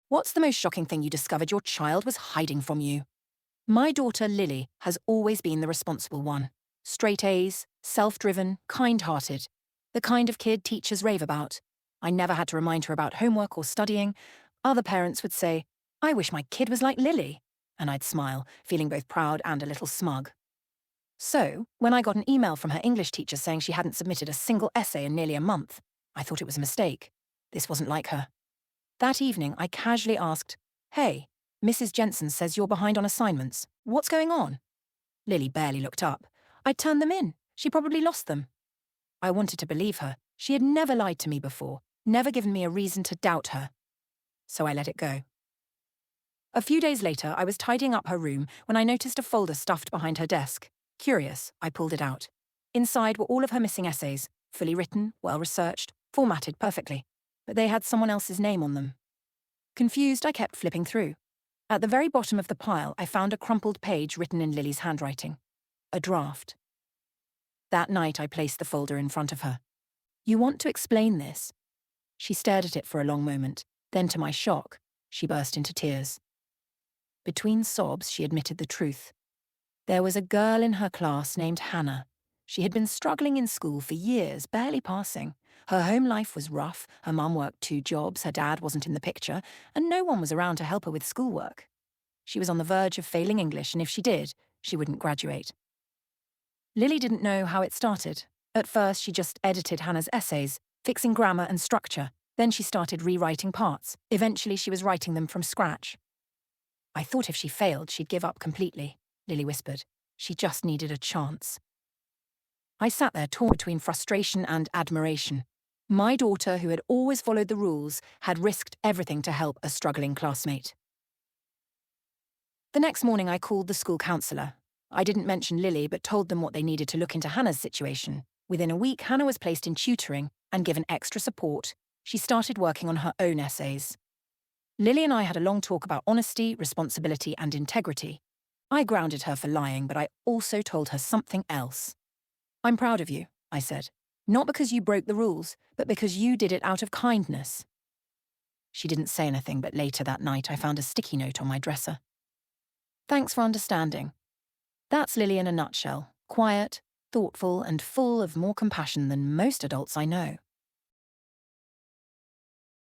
What's the most shocking thing you discovered your child was hiding from you? My daughter, Lily, has always been the responsible one. Straight A's, self-driven, kind-hearted. The kind of kid teachers rave about. I never had to remind her about homework or studying. Other parents would say, "I wish my kid was like Lily." And I'd smile, feeling both proud and a little smug. So, when I got an email from her English teacher saying she hadn't submitted a single essay in nearly a month, I thought it was a mistake. This wasn't like her. That evening, I casually asked, "Hey, Mrs. Jensen says you're behind on assignments. What's going on?" Lily barely looked up. I'd turned them in. She probably lost them. I wanted to believe her. She had never lied to me before, never given me a reason to doubt her. So I let it go. A few days later, I was tidying up her room when I noticed a folder stuffed behind her desk. Curious, I pulled it out. Inside were all of her missing essays, fully written, well-researched, formatted perfectly. But they had someone else's name on them. Confused, I kept flipping through. At the very bottom of the pile, I found a crumpled page written in Lily's handwriting. A draft. That night, I placed the folder in front of her. "You want to explain this?" She stared at it for a long moment. Then, to my shock, she burst into tears. Between sobs, she admitted the truth. There was a girl in her class named Hannah. She had been struggling in school for years, barely passing. Her home life was rough, her mum worked 2 jobs, her dad wasn't in the picture, and no one was around to help her with schoolwork. She was on the verge of failing English, and if she did, she wouldn't graduate. Lily didn't know how it started. At first, she just edited Hannah's essays, fixing grammar and structure. Then she started rewriting parts. Eventually, she was writing them from scratch. "I thought if she failed, she'd give up completely," Lily whispered. "She just needed a chance." I sat there torn between frustration and admiration. My daughter, who had always followed the rules, had risked everything to help a struggling classmate. The next morning, I called the school counsellor. I didn't mention Lily, but told them what they needed to look into Hannah's situation. Within a week, Hannah was placed in tutoring and given extra support. She started working on her own essays. Lily and I had a long talk about honesty, responsibility, and integrity. I grounded her for lying, but I also told her something else. "I'm proud of you," I said. "Not because you broke the rules, but because you did it out of kindness." She didn't say anything, but later that night I found a sticky note on my dresser. "Thanks for understanding." That's Lily in a nutshell. Quiet, thoughtful, and full of more compassion than most adults I know.